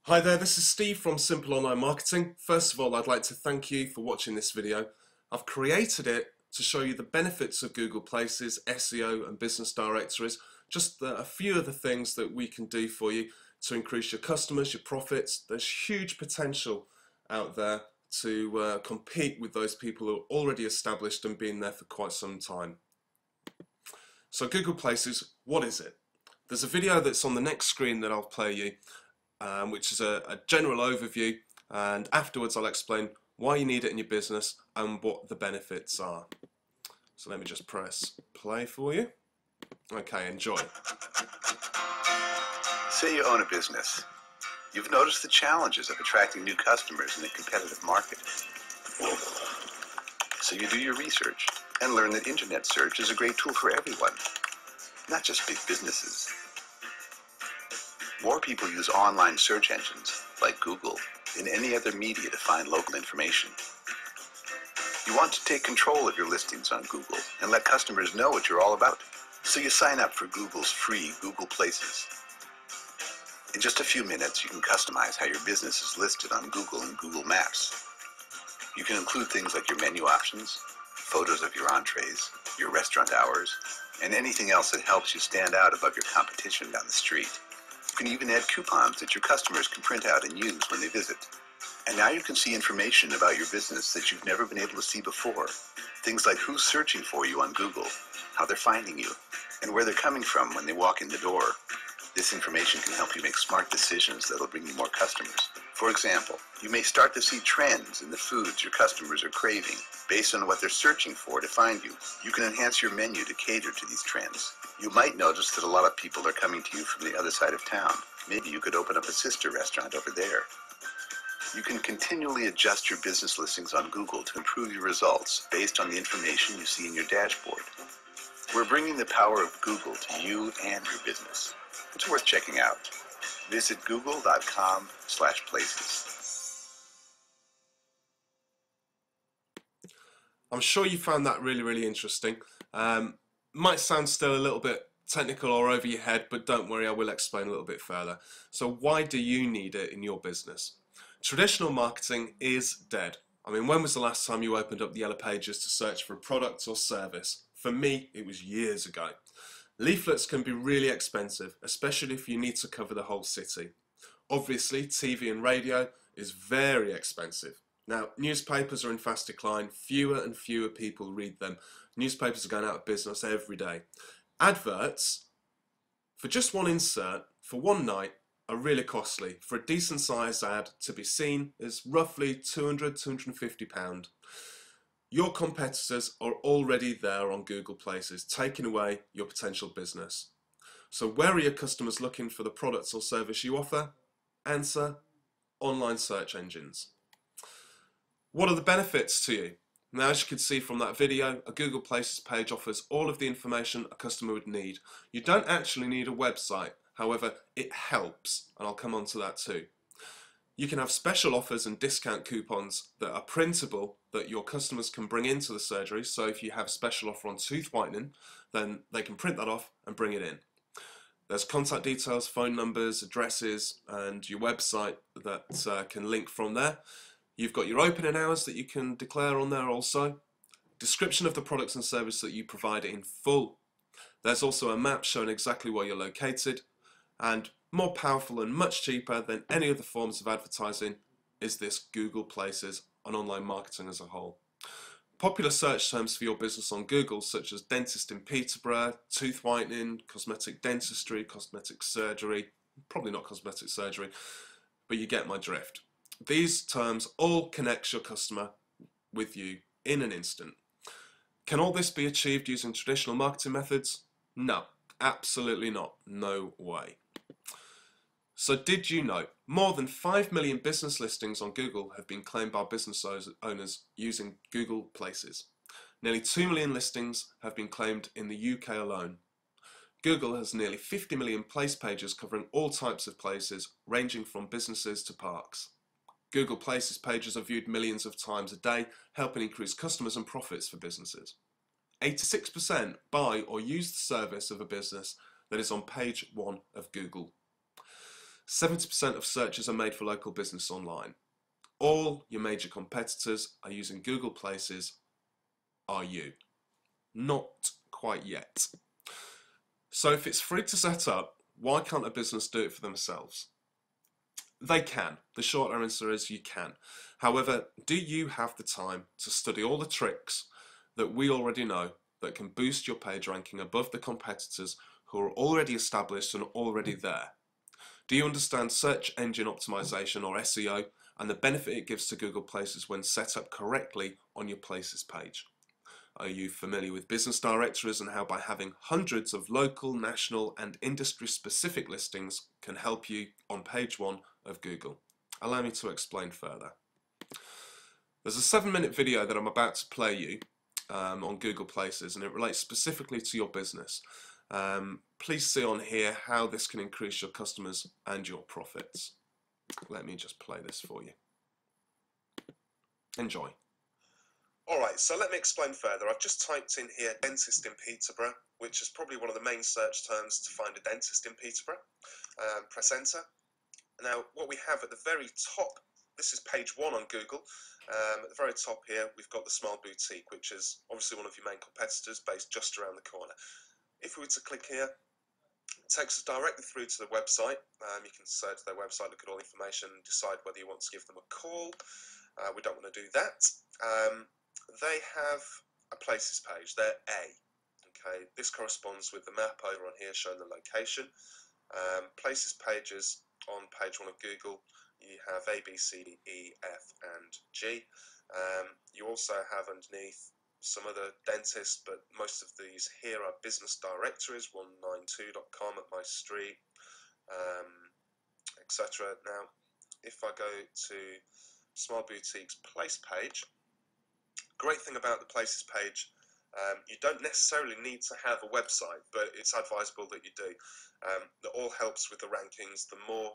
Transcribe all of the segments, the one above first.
Hi there, this is Steve from Simple Online Marketing. First of all, I'd like to thank you for watching this video. I've created it to show you the benefits of Google Places, SEO and business directories, just a few of the things that we can do for you to increase your customers, your profits. There's huge potential out there to compete with those people who are already established and been there for quite some time. So Google Places, what is it? There's a video that's on the next screen that I'll play you, which is a general overview, and afterwards I'll explain why you need it in your business and what the benefits are. So let me just press play for you. Okay, enjoy. Say you own a business. You've noticed the challenges of attracting new customers in a competitive market. So you do your research and learn that internet search is a great tool for everyone, not just big businesses. More people use online search engines, like Google, than any other media to find local information. You want to take control of your listings on Google and let customers know what you're all about. So you sign up for Google's free Google Places. In just a few minutes, you can customize how your business is listed on Google and Google Maps. You can include things like your menu options, photos of your entrees, your restaurant hours, and anything else that helps you stand out above your competition down the street. You can even add coupons that your customers can print out and use when they visit. And now you can see information about your business that you've never been able to see before. Things like who's searching for you on Google, how they're finding you, and where they're coming from when they walk in the door. This information can help you make smart decisions that will bring you more customers. For example, you may start to see trends in the foods your customers are craving based on what they're searching for to find you. You can enhance your menu to cater to these trends. You might notice that a lot of people are coming to you from the other side of town. Maybe you could open up a sister restaurant over there. You can continually adjust your business listings on Google to improve your results based on the information you see in your dashboard. We're bringing the power of Google to you and your business. It's worth checking out. Visit google.com/places. I'm sure you found that really interesting. Might sound still a little bit technical or over your head, but don't worry, I will explain a little bit further. So why do you need it in your business? Traditional marketing is dead. I mean, when was the last time you opened up the Yellow Pages to search for a product or service? For me, it was years ago. Leaflets can be really expensive, especially if you need to cover the whole city. Obviously, TV and radio is very expensive. Now, newspapers are in fast decline. Fewer and fewer people read them. Newspapers are going out of business every day. Adverts, for just one insert, for one night, are really costly. For a decent sized ad to be seen is roughly £200, £250. Your competitors are already there on Google Places, taking away your potential business. So where are your customers looking for the products or service you offer? Answer: online search engines. What are the benefits to you? Now, as you can see from that video, a Google Places page offers all of the information a customer would need. You don't actually need a website, however, it helps, and I'll come on to that too. You can have special offers and discount coupons that are printable that your customers can bring into the surgery. So if you have a special offer on tooth whitening, then they can print that off and bring it in. There's contact details, phone numbers, addresses, and your website that can link from there. You've got your opening hours that you can declare on there also. Description of the products and services that you provide in full. There's also a map showing exactly where you're located, and more powerful and much cheaper than any other forms of advertising is this Google Places on online marketing as a whole. Popular search terms for your business on Google, such as dentist in Peterborough, tooth whitening, cosmetic dentistry, cosmetic surgery, probably not cosmetic surgery, but you get my drift. These terms all connect your customer with you in an instant. Can all this be achieved using traditional marketing methods? No, absolutely not. No way. So did you know more than 5 million business listings on Google have been claimed by business owners using Google Places? Nearly 2 million listings have been claimed in the UK alone. Google has nearly 50 million place pages covering all types of places, ranging from businesses to parks. Google Places pages are viewed millions of times a day, helping increase customers and profits for businesses. 86% buy or use the service of a business that is on page 1 of Google. 70% of searches are made for local business online. All your major competitors are using Google Places. Are you? Not quite yet. So if it's free to set up, why can't a business do it for themselves? They can. The short answer is you can. However, do you have the time to study all the tricks that we already know that can boost your page ranking above the competitors who are already established and already there? Do you understand search engine optimization, or SEO, and the benefit it gives to Google Places when set up correctly on your Places page? Are you familiar with business directories and how by having hundreds of local, national and industry-specific listings can help you on page 1 of Google? Allow me to explain further. There's a 7-minute video that I'm about to play you on Google Places, and it relates specifically to your business. Please see on here how this can increase your customers and your profits. Let me just play this for you. Enjoy. Alright, so let me explain further. I've just typed in here dentist in Peterborough, which is probably one of the main search terms to find a dentist in Peterborough. Press enter. Now what we have at the very top, this is page 1 on Google. At the very top here we've got the Smile Boutique, which is obviously one of your main competitors based just around the corner. If we were to click here, it takes us directly through to the website. You can search their website, look at all the information, and decide whether you want to give them a call. We don't want to do that. They have a Places page, they're A. Okay, this corresponds with the map over on here showing the location. Places pages on page 1 of Google, you have A, B, C, D, E, F and G. You also have underneath some other dentists, but most of these here are business directories, 192.com at my street, etc. Now, if I go to Smile Boutique's place page, great thing about the Places page, you don't necessarily need to have a website, but it's advisable that you do. That all helps with the rankings. The more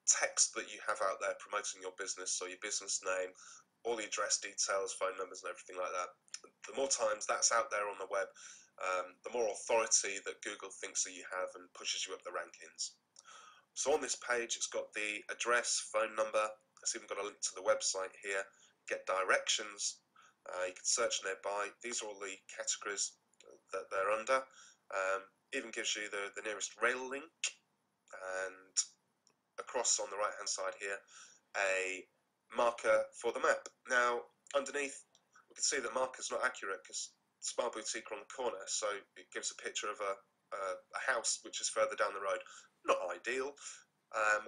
text that you have out there promoting your business, so your business name, all the address details, phone numbers and everything like that, the more times that's out there on the web, the more authority that Google thinks that you have and pushes you up the rankings. So on this page it's got the address, phone number, it's even got a link to the website here, get directions, you can search nearby. These are all the categories that they're under. Even gives you the nearest rail link, and across on the right hand side here a marker for the map. Now underneath we can see that marker's not accurate because Smile Boutique are on the corner, so it gives a picture of a house which is further down the road. Not ideal.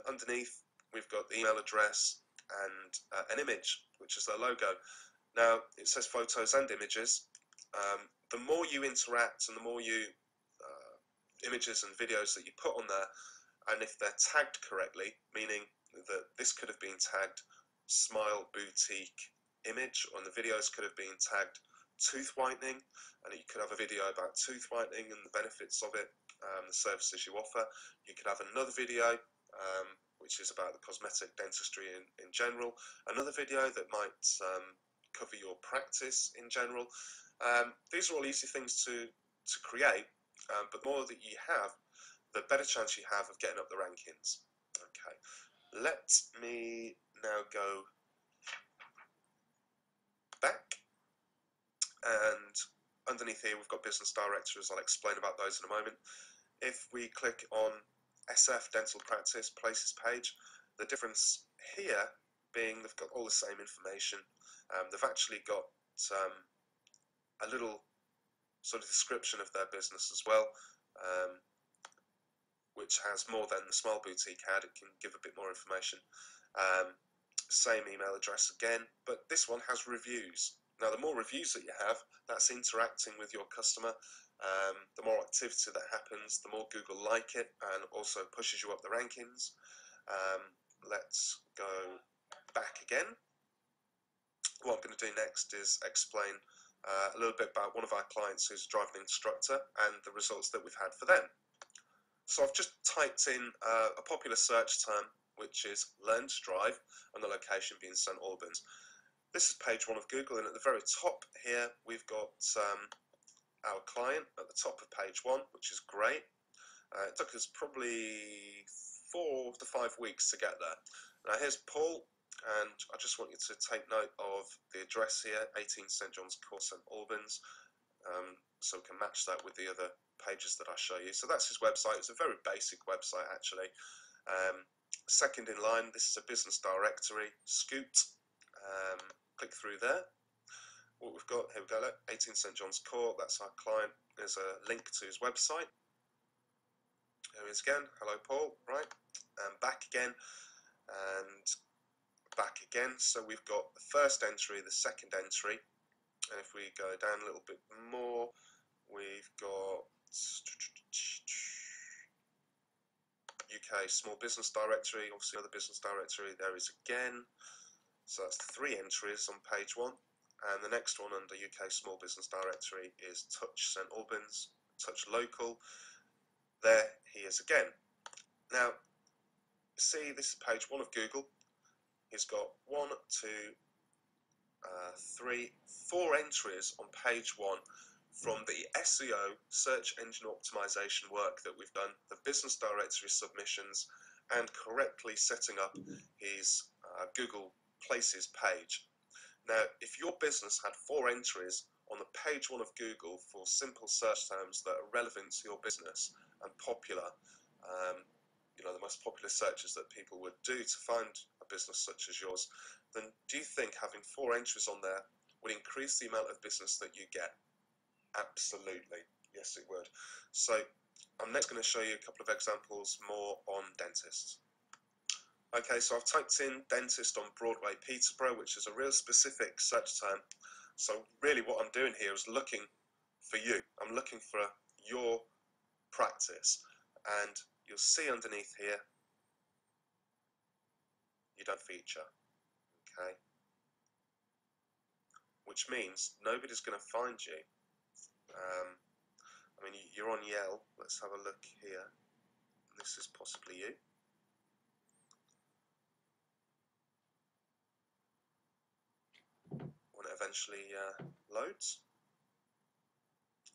Underneath we've got the email address and an image which is their logo. Now it says photos and images. The more you interact and the more you images and videos that you put on there, and if they're tagged correctly, meaning that this could have been tagged Smile Boutique image, or the videos could have been tagged tooth whitening, and you could have a video about tooth whitening and the benefits of it, the services you offer. You could have another video which is about the cosmetic dentistry in general, another video that might cover your practice in general. These are all easy things to create, but the more that you have, the better chance you have of getting up the rankings. Okay, let me now go back, and underneath here we've got business directories. I'll explain about those in a moment. If we click on SF Dental Practice Places page, the difference here being they've got all the same information. They've actually got a little sort of description of their business as well, which has more than the Smile Boutique had. It can give a bit more information. Same email address again, but this one has reviews. Now the more reviews that you have, that's interacting with your customer. The more activity that happens, the more Google like it and also pushes you up the rankings. Let's go back again. What I'm going to do next is explain a little bit about one of our clients who's a driving instructor and the results that we've had for them. So I've just typed in a popular search term, which is learn to drive, and the location being St Albans. This is page 1 of Google, and at the very top here we've got our client at the top of page 1, which is great. It took us probably 4 to 5 weeks to get there. Now here's Paul, and I just want you to take note of the address here, 18 St John's Court, St Albans, so we can match that with the other pages that I show you. So that's his website. It's a very basic website actually. Second in line, this is a business directory, Scoot. Click through there. What we've got, here we go, look, 18 St John's Court, that's our client. There's a link to his website. Here he is again, hello Paul, right, and back again, and back again. So we've got the first entry, the second entry, and if we go down a little bit more, we've got UK Small Business Directory, obviously another business directory, there is again. So that's 3 entries on page 1. And the next one under UK Small Business Directory is Touch St Albans, Touch Local. There he is again. Now, see, this is page 1 of Google. He's got 1, 2, 3, 4 entries on page 1 from the SEO, search engine optimization work that we've done, the business directory submissions, and correctly setting up his Google Places page. Now, if your business had 4 entries on the page 1 of Google for simple search terms that are relevant to your business and popular, you know, the most popular searches that people would do to find a business such as yours, then do you think having 4 entries on there would increase the amount of business that you get? Absolutely, yes it would. So I'm next going to show you a couple of examples more on dentists. Okay, so I've typed in dentist on Broadway, Peterborough, which is a real specific search term. So really what I'm doing here is looking for you. I'm looking for your practice. And you'll see underneath here, you don't feature. Okay? Which means nobody's going to find you. I mean, you're on Yelp. Let's have a look here. This is possibly you. When it eventually loads.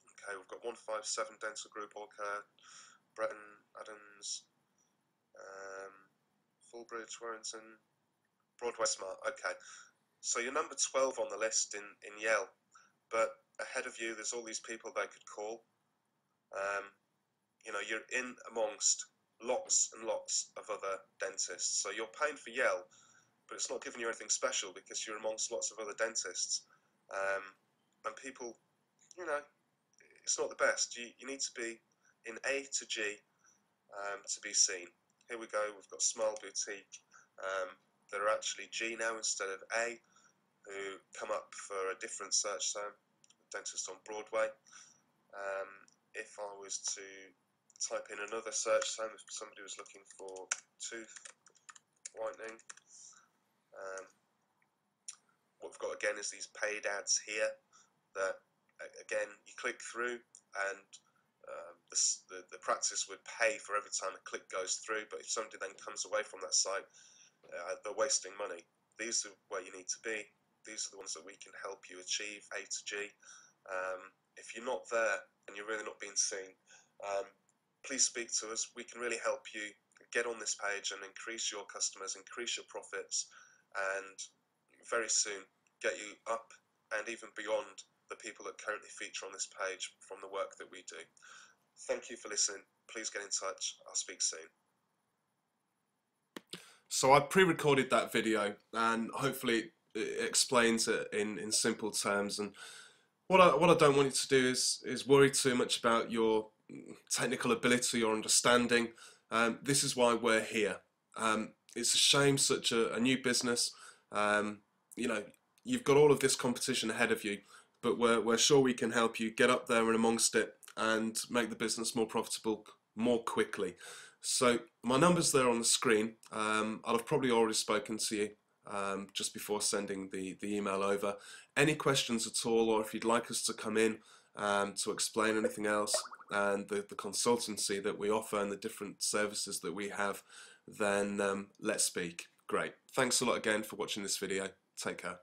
Okay, we've got 157 Dental Group, Orca, Breton, Adams, Fullbridge, Warrington, Broadway Smart. Okay, so you're number 12 on the list in Yale, but ahead of you there's all these people they could call. You know, you're in amongst lots and lots of other dentists, so you're paying for Yale, but it's not giving you anything special because you're amongst lots of other dentists. And people, you know, it's not the best. You need to be in A to G to be seen. Here we go, we've got Smile Boutique. That are actually G now instead of A, who come up for a different search term, dentist on Broadway. If I was to type in another search term, if somebody was looking for tooth whitening, what we've got again is these paid ads here that, again, you click through and the practice would pay for every time a click goes through, but if somebody then comes away from that site, they're wasting money. These are where you need to be. These are the ones that we can help you achieve A to G. If you're not there and you're really not being seen, please speak to us. We can really help you get on this page and increase your customers, increase your profits, and very soon get you up and even beyond the people that currently feature on this page from the work that we do. Thank you for listening. Please get in touch. I'll speak soon. So I pre-recorded that video and hopefully it explains it in simple terms. And what I don't want you to do is worry too much about your technical ability or understanding. This is why we're here. It's a shame such a new business. You know, you've got all of this competition ahead of you, but we're sure we can help you get up there and amongst it and make the business more profitable more quickly. So my number's there on the screen. I'll have probably already spoken to you just before sending the email over. Any questions at all, or if you'd like us to come in to explain anything else and the consultancy that we offer and the different services that we have, then let's speak. Great. Thanks a lot again for watching this video. Take care.